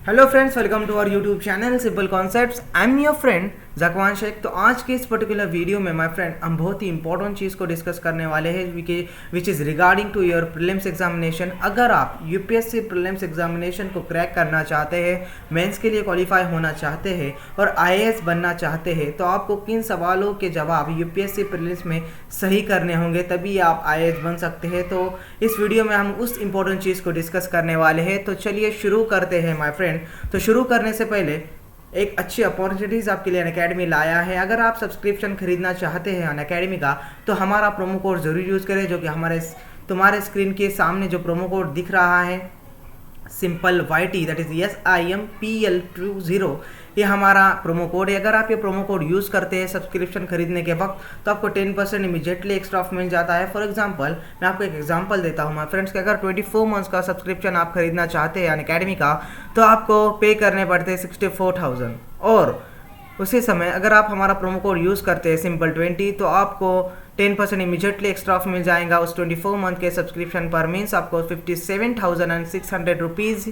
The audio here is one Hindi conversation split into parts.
Hello friends, welcome to our YouTube channel simple concepts. I am your friend Zakwan Shaikh. तो आज के इस पर्टिकुलर वीडियो में माय फ्रेंड हम बहुत ही इंपॉर्टेंट चीज़ को डिस्कस करने वाले हैं which is regarding to your prelims examination. अगर आप यूपीएससी प्रीलिम्स एग्जामिनेशन को क्रैक करना चाहते हैं, मेंस के लिए क्वालिफाई होना चाहते हैं और आईएएस बनना चाहते हैं, तो आपको किन सवालों के जवाब यूपीएससी प्रीलिम्स में सही करने होंगे, तभी आप आईएएस बन सकते हैं। तो इस वीडियो में हम उस इंपॉर्टेंट चीज़ को डिस्कस करने वाले हैं। तो चलिए शुरू करते हैं माय फ्रेंड। तो शुरू करने से पहले एक अच्छी अपॉर्चुनिटीज़ आपके लिए अनअकैडमी लाया है। अगर आप सब्सक्रिप्शन खरीदना चाहते हैं अनअकैडमी का, तो हमारा प्रोमो कोड ज़रूर यूज़ करें, जो कि तुम्हारे स्क्रीन के सामने जो प्रोमो कोड दिख रहा है simple YT, that is SIMPL20, ये हमारा प्रोमो कोड है। अगर आप ये प्रोमो कोड यूज़ करते हैं सब्सक्रिप्शन खरीदने के वक्त, तो आपको 10% इमीडिएटली एक्स्ट्रा ऑफ मिल जाता है। फॉर एग्जांपल, मैं आपको एक एग्जांपल देता हूँ माय फ्रेंड्स कि अगर 24 मंथ्स का सब्सक्रिप्शन आप खरीदना चाहते हैं अनअकैडमी का, तो आपको पे करने पड़ते हैं 64,000। और उसी समय अगर आप हमारा प्रोमो कोड यूज़ करते हैं सिंपल20, तो आपको 10% इमीडिएटली एक्स्ट्रा ऑफ मिल जाएगा उस 24 मंथ के सब्सक्रिप्शन पर। मीन्स आपको 57,600 रुपीज़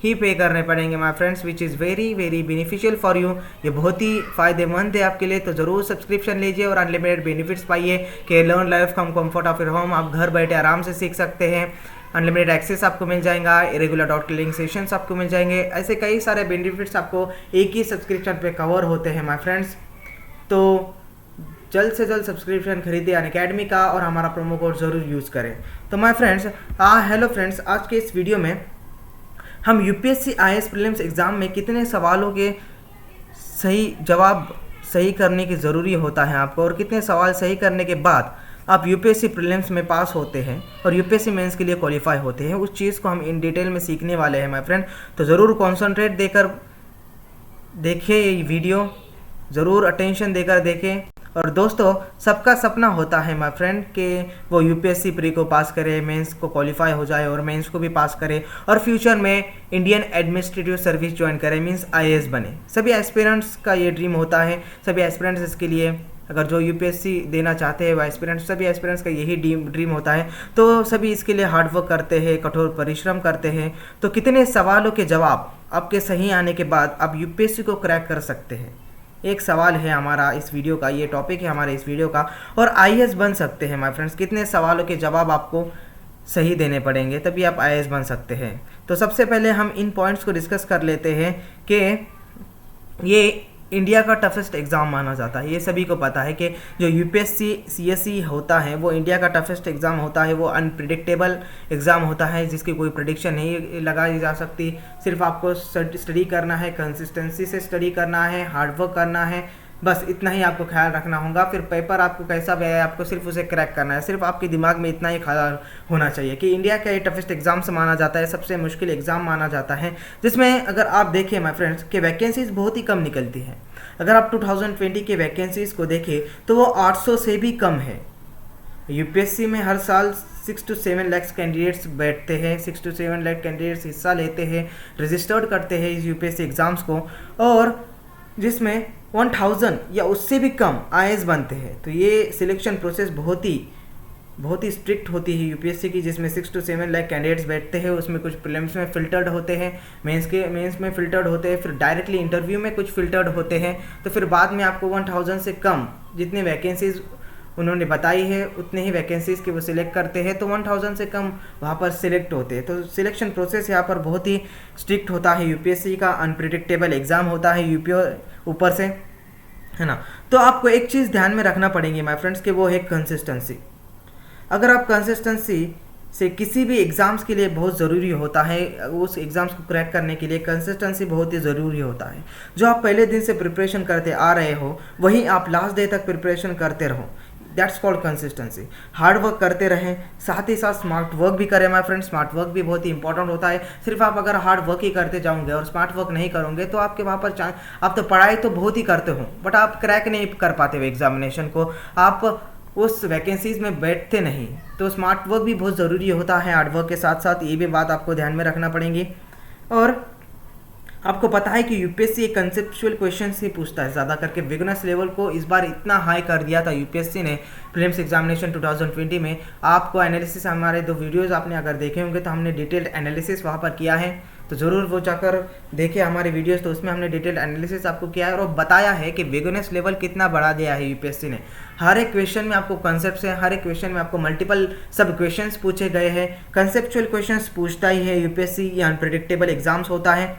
ही पे करने पड़ेंगे my friends, which is very very beneficial for you. ये बहुत ही फ़ायदेमंद है आपके लिए। तो ज़रूर सब्सक्रिप्शन लीजिए और अनलिमिटेड बेनिफिट्स पाइए कि learn life from comfort of your home. आप घर बैठे आराम से सीख सकते हैं। अनलिमिटेड एक्सेस आपको मिल जाएगा, इरेगुलर डॉट क्लिंग सेशंस आपको मिल जाएंगे। ऐसे कई सारे बेनिफिट्स आपको एक ही सब्सक्रिप्शन पे कवर होते हैं माय फ्रेंड्स। तो जल्द से जल्द सब्सक्रिप्शन खरीदिए अनअकैडमी का और हमारा प्रोमो कोड ज़रूर यूज़ करें। तो माय फ्रेंड्स, हेलो फ्रेंड्स, आज के इस वीडियो में हम यूपीएससी आईएएस प्रीलिम्स एग्ज़ाम में कितने सवालों के सही जवाब सही करने की ज़रूरी होता है आपको, और कितने सवाल सही करने के बाद आप यूपीएससी प्रीलिम्स में पास होते हैं और यूपीएससी मेंस के लिए क्वालिफाई होते हैं, उस चीज़ को हम इन डिटेल में सीखने वाले हैं माय फ्रेंड। तो ज़रूर कॉन्सनट्रेट देकर देखिए ये वीडियो, ज़रूर अटेंशन देकर देखें। और दोस्तों, सबका सपना होता है माय फ्रेंड कि वो यूपीएससी प्री को पास करे, मेंस को क्वालिफाई हो जाए और मेंस को भी पास करे और फ्यूचर में इंडियन एडमिनिस्ट्रेटिव सर्विस ज्वाइन करे, मींस आईएएस बने। सभी एस्पिरेंट्स का ये ड्रीम होता है। सभी एस्पिरेंट्स इसके लिए, अगर जो यूपीएससी देना चाहते हैं वो एस्पिरेंट्स, सभी एस्पिरेंट्स का यही ड्रीम होता है। तो सभी इसके लिए हार्डवर्क करते हैं, कठोर परिश्रम करते हैं। तो कितने सवालों के जवाब आपके सही आने के बाद आप यूपीएससी को क्रैक कर सकते हैं, एक सवाल है हमारा इस वीडियो का, ये टॉपिक है हमारे इस वीडियो का। और आईएएस बन सकते हैं माय फ्रेंड्स। कितने सवालों के जवाब आपको सही देने पड़ेंगे, तभी आप आईएएस बन सकते हैं। तो सबसे पहले हम इन पॉइंट्स को डिस्कस कर लेते हैं कि ये इंडिया का टफेस्ट एग्ज़ाम माना जाता है। ये सभी को पता है कि जो यूपीएससी सीएसई होता है वो इंडिया का टफेस्ट एग्ज़ाम होता है। वो अनप्रिडिक्टेबल एग्ज़ाम होता है जिसकी कोई प्रेडिक्शन नहीं लगाई जा सकती। सिर्फ आपको स्टडी करना है, कंसिस्टेंसी से स्टडी करना है, हार्डवर्क करना है, बस इतना ही आपको ख्याल रखना होगा। फिर पेपर आपको कैसा भी है, आपको सिर्फ उसे क्रैक करना है। सिर्फ आपके दिमाग में इतना ही ख्याल होना चाहिए कि इंडिया का ये टफेस्ट एग्जाम से माना जाता है, सबसे मुश्किल एग्ज़ाम माना जाता है, जिसमें अगर आप देखें माय फ्रेंड्स कि वैकेंसीज बहुत ही कम निकलती हैं। अगर आप 2020 के वैकेंसीज़ को देखें तो वो 800 से भी कम है। यूपीएससी में हर साल 6 to 7 लाख कैंडिडेट्स बैठते हैं, 6 to 7 लाख कैंडिडेट्स हिस्सा लेते हैं, रजिस्टर्ड करते हैं इस यूपीएससी एग्ज़ाम्स को, और जिसमें 1000 या उससे भी कम आईएएस बनते हैं। तो ये सिलेक्शन प्रोसेस बहुत ही स्ट्रिक्ट होती है यूपीएससी की, जिसमें 6 to 7 लाख कैंडिडेट्स बैठते हैं। उसमें कुछ प्रीलिम्स में फ़िल्टर्ड होते हैं, मेंस में फ़िल्टर्ड होते हैं, फिर डायरेक्टली इंटरव्यू में कुछ फ़िल्टर्ड होते हैं। तो फिर बाद में आपको 1000 से कम जितनी वैकेंसीज़ उन्होंने बताई है उतने ही वैकेंसीज़ के वो सिलेक्ट करते हैं। तो 1000 से कम वहाँ पर सिलेक्ट होते हैं। तो सिलेक्शन प्रोसेस यहाँ पर बहुत ही स्ट्रिक्ट होता है। यूपीएससी का अनप्रिडिक्टेबल एग्ज़ाम होता है ऊपर से, है ना। तो आपको एक चीज़ ध्यान में रखना पड़ेगी माय फ्रेंड्स कि वो है कंसिस्टेंसी। अगर आप कंसिस्टेंसी से किसी भी एग्ज़ाम्स के लिए बहुत ज़रूरी होता है, उस एग्ज़ाम्स को क्रैक करने के लिए कंसिस्टेंसी बहुत ही ज़रूरी होता है। जो आप पहले दिन से प्रिपरेशन करते आ रहे हो वहीं आप लास्ट डे तक प्रिपरेशन करते रहो, that's called consistency. Hard work करते रहें, साथ ही साथ स्मार्ट वर्क भी करें माय फ्रेंड। स्मार्ट वर्क भी बहुत ही इंपॉर्टेंट होता है। सिर्फ आप अगर हार्ड वर्क ही करते जाओगे और स्मार्ट वर्क नहीं करोगे तो आपके वहाँ पर आप तो पढ़ाई तो बहुत ही करते हो बट आप क्रैक नहीं कर पाते हो एग्जामिनेशन को, आप उस वैकेंसीज़ में बैठते नहीं। तो स्मार्ट वर्क भी बहुत ज़रूरी होता है हार्ड वर्क के साथ साथ, ये भी बात आपको ध्यान में रखना पड़ेगी। और आपको पता है कि यूपीएससी एक कंसेप्चुअल क्वेश्चन ही पूछता है ज़्यादा करके। बिगनर्स लेवल को इस बार इतना हाई कर दिया था यूपीएससी ने प्रीलिम्स एग्जामिनेशन 2020 में। आपको एनालिसिस, हमारे 2 वीडियोस आपने अगर देखे होंगे तो हमने डिटेल्ड एनालिसिस वहाँ पर किया है। तो ज़रूर वो जाकर देखिए हमारे वीडियोस, तो उसमें हमने डिटेल एनालिसिस आपको किया है और बताया है कि बिगिनर्स लेवल कितना बढ़ा दिया है यूपीएससी ने। हर एक क्वेश्चन में आपको कंसेप्ट है, हर एक क्वेश्चन में आपको मल्टीपल सब क्वेश्चंस पूछे गए हैं। कंसेप्चुअल क्वेश्चंस पूछता ही है यूपीएससी, ये अनप्रेडिक्टेबल एग्जाम्स होता है।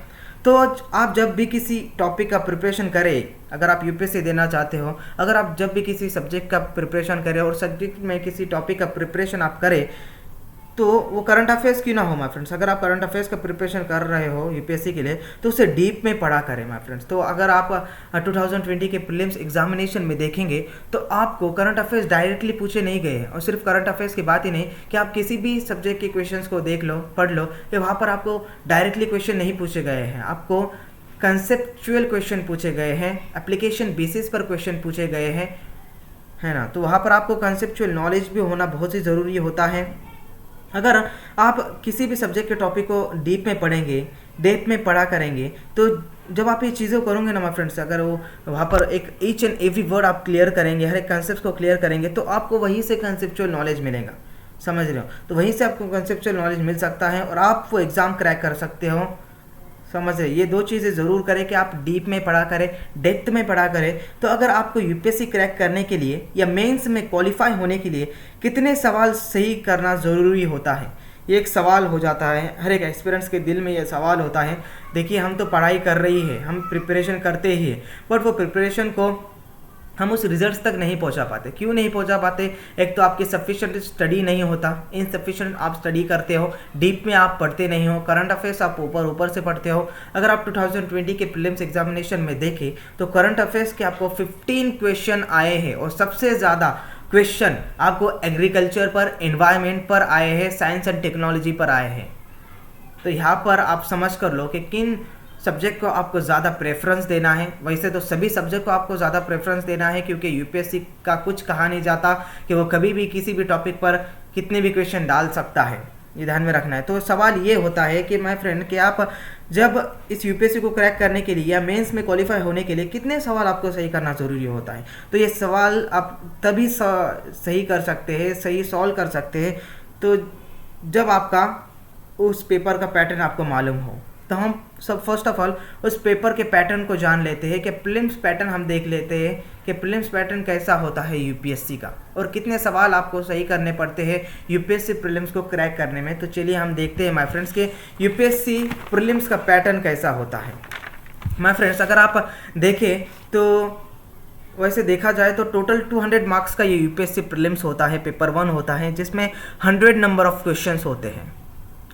तो आप जब भी किसी टॉपिक का प्रिपरेशन करें, अगर आप यूपीएससी देना चाहते हो, अगर आप जब भी किसी सब्जेक्ट का प्रिपरेशन करें और सब्जेक्ट में किसी टॉपिक का प्रिपरेशन आप करें, तो वो करंट अफेयर्स क्यों ना हो माय फ्रेंड्स। अगर आप करंट अफेयर्स का प्रिपरेशन कर रहे हो यूपीएससी के लिए, तो उसे डीप में पढ़ा करें माय फ्रेंड्स। तो अगर आप 2020 के प्रीलिम्स एग्जामिनेशन में देखेंगे तो आपको करंट अफेयर्स डायरेक्टली पूछे नहीं गए हैं। और सिर्फ करंट अफेयर्स की बात ही नहीं कि आप किसी भी सब्जेक्ट के क्वेश्चंस को देख लो, पढ़ लो, कि वहाँ पर आपको डायरेक्टली क्वेश्चन नहीं पूछे गए हैं, आपको कंसेप्चुअल क्वेश्चन पूछे गए हैं, एप्लीकेशन बेसिस पर क्वेश्चन पूछे गए हैं, है ना। तो वहाँ पर आपको कंसेप्चुअल नॉलेज भी होना बहुत ही ज़रूरी होता है। अगर आप किसी भी सब्जेक्ट के टॉपिक को डीप में पढ़ेंगे, डेप्थ में पढ़ा करेंगे, तो जब आप ये चीज़ें करोगे ना माय फ्रेंड्स, अगर वो वहाँ पर एक ईच एंड एवरी वर्ड आप क्लियर करेंगे, हर एक कंसेप्ट को क्लियर करेंगे, तो आपको वहीं से कंसेप्चुअल नॉलेज मिलेगा, समझ रहे हो। तो वहीं से आपको कंसेप्चुअल नॉलेज मिल सकता है और आप वो एग्ज़ाम क्रैक कर सकते हो, समझ रहे। ये दो चीज़ें ज़रूर करें कि आप डीप में पढ़ा करें, डेप्थ में पढ़ा करें। तो अगर आपको यूपीएससी क्रैक करने के लिए या मेंस में क्वालिफाई होने के लिए कितने सवाल सही करना ज़रूरी होता है, ये एक सवाल हो जाता है, हर एक एक्सपीरियंस के दिल में ये सवाल होता है। देखिए हम तो पढ़ाई कर रही है, हम प्रिपरेशन करते ही है, बट वो प्रिपरेशन को हम उस रिजल्ट्स तक नहीं पहुंचा पाते। क्यों नहीं पहुंचा पाते? एक तो आपकी सफिशिएंट स्टडी नहीं होता, इनसफिशिएंट आप स्टडी करते हो, डीप में आप पढ़ते नहीं हो, करंट अफेयर्स आप ऊपर से पढ़ते हो। अगर आप 2020 के प्रीलिम्स एग्जामिनेशन में देखें तो करंट अफेयर्स के आपको 15 क्वेश्चन आए हैं और सबसे ज़्यादा क्वेश्चन आपको एग्रीकल्चर पर, एनवायरमेंट पर आए हैं, साइंस एंड टेक्नोलॉजी पर आए हैं। तो यहाँ पर आप समझ कर लो कि किन सब्जेक्ट को आपको ज़्यादा प्रेफरेंस देना है। वैसे तो सभी सब्जेक्ट को आपको ज़्यादा प्रेफरेंस देना है, क्योंकि यूपीएससी का कुछ कहा नहीं जाता कि वो कभी भी किसी भी टॉपिक पर कितने भी क्वेश्चन डाल सकता है, ये ध्यान में रखना है। तो सवाल ये होता है कि माय फ्रेंड कि आप जब इस यूपीएससी को क्रैक करने के लिए या मेंस में क्वालिफाई होने के लिए कितने सवाल आपको सही करना ज़रूरी होता है। तो ये सवाल आप तभी सही कर सकते हैं, सही सॉल्व कर सकते हैं, तो जब आपका उस पेपर का पैटर्न आपको मालूम हो। तो हम सब फर्स्ट ऑफ ऑल उस पेपर के पैटर्न को जान लेते हैं कि प्रीलिम्स पैटर्न हम देख लेते हैं कि प्रीलिम्स पैटर्न कैसा होता है यूपीएससी का, और कितने सवाल आपको सही करने पड़ते हैं यूपीएससी प्रीलिम्स को क्रैक करने में। तो चलिए हम देखते हैं माय फ्रेंड्स के यूपीएससी प्रीलिम्स का पैटर्न कैसा होता है। माय फ्रेंड्स अगर आप देखें तो वैसे देखा जाए तो टोटल 200 मार्क्स का ये यूपीएससी प्रीलिम्स होता है, पेपर 1 होता है, जिसमें 100 नंबर ऑफ क्वेश्चंस होते हैं,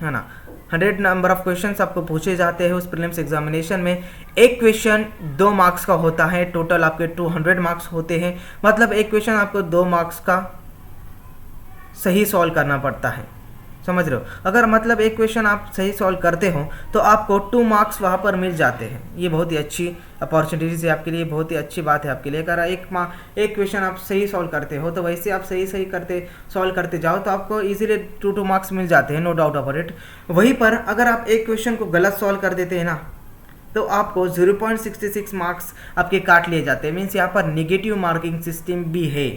है ना। 100 नंबर ऑफ क्वेश्चंस आपको पूछे जाते हैं उस प्रीलिम्स एग्जामिनेशन में। एक क्वेश्चन 2 मार्क्स का होता है, टोटल आपके 200 मार्क्स होते हैं। मतलब एक क्वेश्चन आपको 2 मार्क्स का सही सॉल्व करना पड़ता है, समझ रहे हो। अगर मतलब एक क्वेश्चन आप सही सॉल्व करते हो तो आपको 2 मार्क्स वहाँ पर मिल जाते हैं। ये बहुत ही अच्छी अपॉर्चुनिटीज़ है आपके लिए, बहुत ही अच्छी बात है आपके लिए। अगर एक क्वेश्चन आप सही सॉल्व करते हो तो वैसे आप सही सॉल्व करते जाओ तो आपको इजीली 2 मार्क्स मिल जाते हैं, नो डाउट अबाउट इट। वहीं पर अगर आप एक क्वेश्चन को गलत सॉल्व कर देते हैं ना, तो आपको 0.66 मार्क्स आपके काट लिए जाते हैं। मीन्स यहाँ पर नेगेटिव मार्किंग सिस्टम भी है,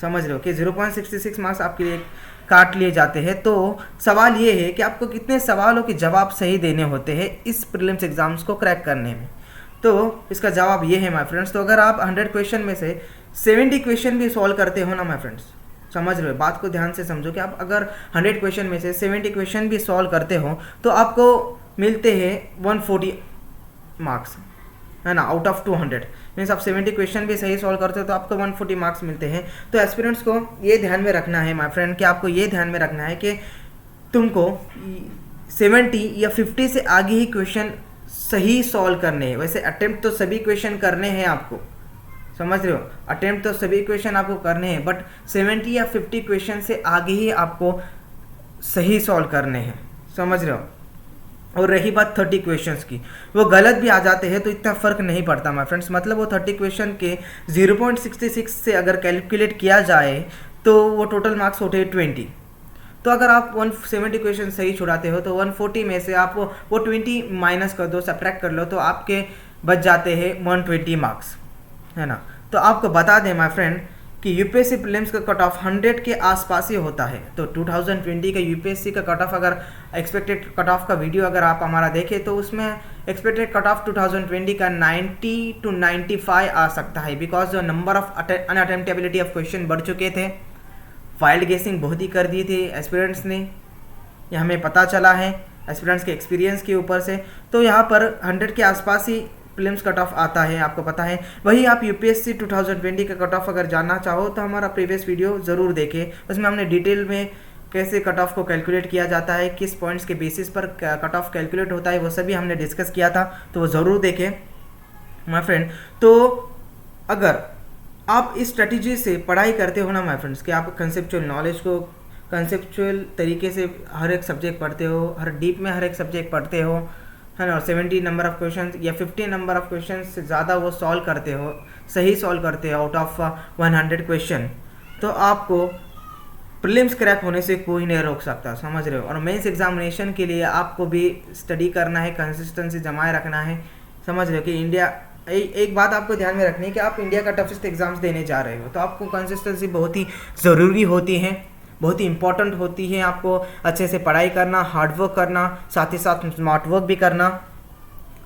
समझ रहे हो कि 0.66 मार्क्स आपके लिए काट लिए जाते हैं। तो सवाल ये है कि आपको कितने सवालों के जवाब सही देने होते हैं इस प्रीलिम्स एग्जाम्स को क्रैक करने में। तो इसका जवाब ये है माय फ्रेंड्स। तो अगर आप 100 क्वेश्चन में से 70 क्वेश्चन भी सॉल्व करते हो ना माय फ्रेंड्स, समझ रहे हो, बात को ध्यान से समझो कि आप अगर 100 क्वेश्चन में से 70 क्वेश्चन भी सॉल्व करते हो तो आपको मिलते हैं 140 मार्क्स, है ना, आउट ऑफ 200। मीन्स आप 70 क्वेश्चन भी सही सॉल्व करते हो तो आपको 140 मार्क्स मिलते हैं। तो एस्पिरेंट्स को ये ध्यान में रखना है माय फ्रेंड कि आपको ये ध्यान में रखना है कि तुमको 70 या 50 से आगे ही क्वेश्चन सही सॉल्व करने हैं। वैसे अटेम्प्ट तो सभी क्वेश्चन करने हैं आपको, समझ रहे हो, अटेम्प्ट तो सभी क्वेश्चन आपको करने हैं, बट 70 या 50 क्वेश्चन से आगे ही आपको सही सॉल्व करने हैं, समझ रहे हो। और रही बात 30 क्वेश्चंस की, वो गलत भी आ जाते हैं तो इतना फ़र्क नहीं पड़ता माय फ्रेंड्स। मतलब वो 30 क्वेश्चन के 0.66 से अगर कैलकुलेट किया जाए तो वो टोटल मार्क्स होते हैं 20। तो अगर आप 170 क्वेश्चन सही छुड़ाते हो तो 140 में से आप वो 20 माइनस कर दो, सब्ट्रैक्ट कर लो, तो आपके बच जाते हैं 120 मार्क्स, है ना। तो आपको बता दें माय फ्रेंड कि यूपीएससी प्रीलिम्स का कट ऑफ 100 के आसपास ही होता है। तो 2020 का यूपीएससी का कट ऑफ, अगर एक्सपेक्टेड कट ऑफ का वीडियो अगर आप हमारा देखें तो उसमें एक्सपेक्टेड कट ऑफ 2020 का 90 to 95 आ सकता है, बिकॉज जो नंबर ऑफ अनअटेम्प्टेबिलिटी ऑफ क्वेश्चन बढ़ चुके थे, वाइल्ड गेसिंग बहुत ही कर दी थी एस्पिरेंट्स ने, यह हमें पता चला है एस्पिरेंट्स के एक्सपीरियंस के ऊपर से। तो यहाँ पर 100 के आसपास ही प्रीलिम्स कट ऑफ आता है, आपको पता है। वही आप यूपीएससी 2020 का कट ऑफ अगर जानना चाहो तो हमारा प्रीवियस वीडियो ज़रूर देखें, उसमें हमने डिटेल में कैसे कट ऑफ को कैलकुलेट किया जाता है, किस पॉइंट्स के बेसिस पर कट ऑफ कैलकुलेट होता है, वो सभी हमने डिस्कस किया था, तो वो ज़रूर देखें माय फ्रेंड। तो अगर आप इस स्ट्रेटजी से पढ़ाई करते हो ना माय फ्रेंड्स, कि आप कंसेप्चुअल नॉलेज को कंसेप्चुअल तरीके से हर एक सब्जेक्ट पढ़ते हो, हर डीप में हर एक सब्जेक्ट पढ़ते हो, है ना, और 70 नंबर ऑफ क्वेश्चन या 50 नंबर ऑफ क्वेश्चन से ज़्यादा वो सॉल्व करते हो, सही सॉल्व करते हो आउट ऑफ 100 क्वेश्चन, तो आपको प्रीलिम्स क्रैक होने से कोई नहीं रोक सकता, समझ रहे हो। और मेंस एग्जामिनेशन के लिए आपको भी स्टडी करना है, कंसिस्टेंसी जमाए रखना है, समझ रहे हो कि इंडिया एक बात आपको ध्यान में रखनी है कि आप इंडिया का टफेस्ट एग्जाम्स देने जा रहे हो, तो आपको कंसिस्टेंसी बहुत ही ज़रूरी होती है, बहुत ही इंपॉर्टेंट होती है। आपको अच्छे से पढ़ाई करना, हार्डवर्क करना, साथ ही साथ स्मार्ट वर्क भी करना,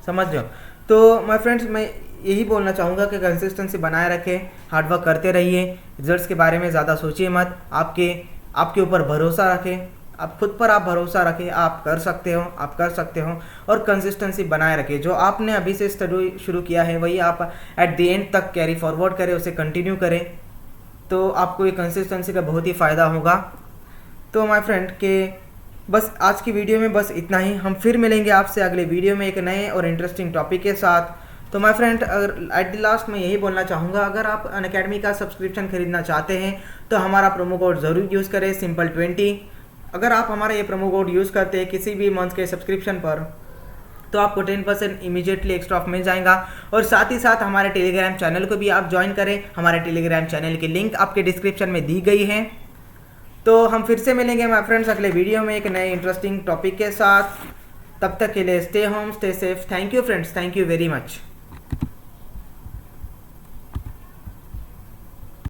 समझ रहे हो। तो माय फ्रेंड्स, मैं यही बोलना चाहूँगा कि कंसिस्टेंसी बनाए रखें, हार्डवर्क करते रहिए, रिजल्ट्स के बारे में ज़्यादा सोचिए मत, आपके ऊपर भरोसा रखें, आप खुद पर आप भरोसा रखें, आप कर सकते हो और कंसिस्टेंसी बनाए रखें। जो आपने अभी से स्टडी शुरू किया है वही आप एट द एंड तक कैरी फॉरवर्ड करें, उसे कंटिन्यू करें, तो आपको ये कंसिस्टेंसी का बहुत ही फ़ायदा होगा। तो माय फ्रेंड के बस आज की वीडियो में बस इतना ही, हम फिर मिलेंगे आपसे अगले वीडियो में एक नए और इंटरेस्टिंग टॉपिक के साथ। तो माय फ्रेंड, अगर एट द लास्ट मैं यही बोलना चाहूँगा, अगर आप अनअकैडमी का सब्सक्रिप्शन खरीदना चाहते हैं तो हमारा प्रोमो कोड ज़रूर यूज़ करें, Simple20। अगर आप हमारा ये प्रोमो कोड यूज़ करते हैं किसी भी मंथ के सब्सक्रिप्शन पर, तो आपको 10% इमीडिएटली एक्स्ट्रा ऑफ मिल जाएगा। और साथ ही साथ हमारे टेलीग्राम चैनल को भी आप ज्वाइन करें, हमारे टेलीग्राम चैनल की लिंक आपके डिस्क्रिप्शन में दी गई है। तो हम फिर से मिलेंगे माय फ्रेंड्स अगले वीडियो में एक नए इंटरेस्टिंग टॉपिक के साथ। तब तक के लिए stay home, stay safe. Thank you friends, thank you very much.